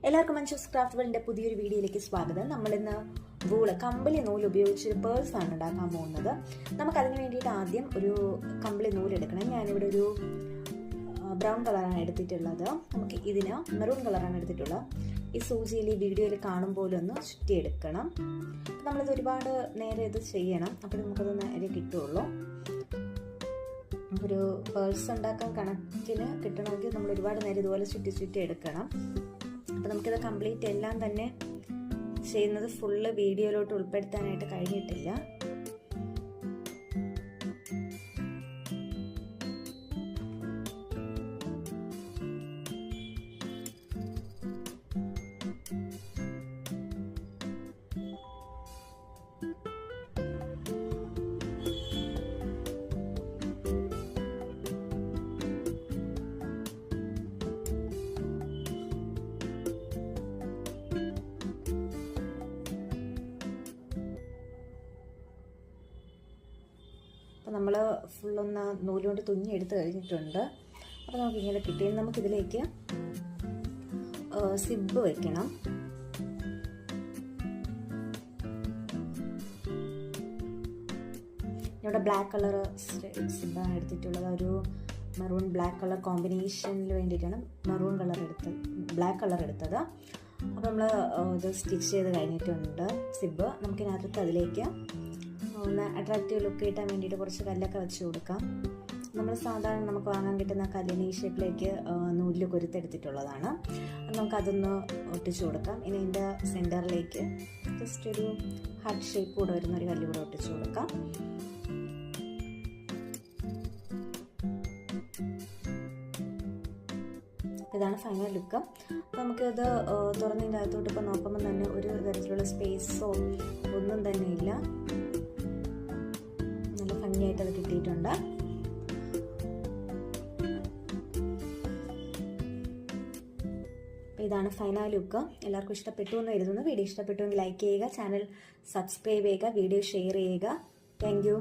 എല്ലാവർക്കും മഞ്ജൂസ് ക്രാഫ്റ്റ് വേൾഡിന്റെ പുതിയൊരു വീഡിയോയിലേക്ക് സ്വാഗതം. നമ്മളിന്ന് വൂള് കമ്പിളി നൂല് ഉപയോഗിച്ച് പേഴ്സ് ആണ് ഉണ്ടാക്കാൻ പോകുന്നത്. നമുക്കതിന് വേണ്ടിയിട്ട് ആദ്യം ഒരു കമ്പിളി നൂല് എടുക്കണം. ഞാനിവിടെ ഒരു ബ്രൗൺ കളറാണ് എടുത്തിട്ടുള്ളത്. നമുക്ക് ഇതിന് മെറൂൺ കളറാണ് എടുത്തിട്ടുള്ളത്. ഈ സൂചിയിൽ ഈ വീഡിയോയിൽ കാണും പോലെ ഒന്ന് ചുറ്റിയെടുക്കണം. നമ്മളിത് ഒരുപാട് നേരെ ഇത് ചെയ്യണം, അപ്പോൾ നമുക്കത് നേരെ കിട്ടുള്ളൂ. ഒരു പേഴ്സ് ഉണ്ടാക്കാൻ കണക്കിന് കിട്ടണമെങ്കിൽ നമ്മൾ ഒരുപാട് നേരം ഇതുപോലെ ചുറ്റി എടുക്കണം. അപ്പോൾ നമുക്കിത് കംപ്ലീറ്റ് എല്ലാം തന്നെ ചെയ്യുന്നത് ഫുള്ള് വീഡിയോയിലോട്ട് ഉൾപ്പെടുത്താനായിട്ട് കഴിഞ്ഞിട്ടില്ല. അപ്പോൾ നമ്മൾ ഫുള്ളൊന്ന് നൂലുകൊണ്ട് തുന്നി എടുത്ത് കഴിഞ്ഞിട്ടുണ്ട്. അപ്പോൾ നമുക്കിങ്ങനെ കിട്ടി. നമുക്കിതിലേക്ക് സിബ് വെക്കണം. ഇവിടെ ബ്ലാക്ക് കളർ സിബാണ് എടുത്തിട്ടുള്ളത്. ഒരു മെറൂൺ ബ്ലാക്ക് കളർ കോമ്പിനേഷനിൽ വേണ്ടിയിട്ടാണ് ബ്ലാക്ക് കളർ എടുത്തത്. അപ്പോൾ നമ്മൾ ഇത് സ്റ്റിച്ച് ചെയ്ത് കഴിഞ്ഞിട്ടുണ്ട്. സിബ് നമുക്കിനകത്ത് അതിലേക്ക് ഒന്ന് അട്രാക്റ്റീവ് ലുക്ക് കിട്ടാൻ വേണ്ടിയിട്ട് കുറച്ച് കല്ലൊക്കെ വെച്ച് കൊടുക്കാം. നമ്മൾ സാധാരണ നമുക്ക് വാങ്ങാൻ കിട്ടുന്ന കല്ലിന് ഈ ഷേപ്പിലേക്ക് നൂലിൽ കൊരുത്തെടുത്തിട്ടുള്ളതാണ്. നമുക്കതൊന്ന് ഒട്ടിച്ചു കൊടുക്കാം. ഇനി ഇതിൻ്റെ സെൻറ്ററിലേക്ക് ജസ്റ്റ് ഒരു ഹാർട്ട് ഷേപ്പ് കൂടെ വരുന്നൊരു കല്ല് കൂടെ ഒട്ടിച്ചു കൊടുക്കാം. ഇതാണ് ഫൈനൽ ലുക്ക്. അപ്പോൾ നമുക്കിത് തുറന്നതിൻ്റെ അകത്തോട്ട് ഇപ്പോൾ നോക്കുമ്പോൾ തന്നെ ഒരു തരത്തിലുള്ള സ്പേസോ ഒന്നും തന്നെ ഇല്ല. നല്ല ഭംഗിയായിട്ട് അത് കിട്ടിയിട്ടുണ്ട്. അപ്പോൾ ഇതാണ് ഫൈനൽ ലുക്ക്. എല്ലാവർക്കും ഇഷ്ടപ്പെട്ടു എന്ന് കരുതുന്നു. വീഡിയോ ഇഷ്ടപ്പെട്ടുവെങ്കിൽ ലൈക്ക് ചെയ്യുക, ചാനൽ സബ്സ്ക്രൈബ് ചെയ്യുക, വീഡിയോ ഷെയർ ചെയ്യുക. Thank you.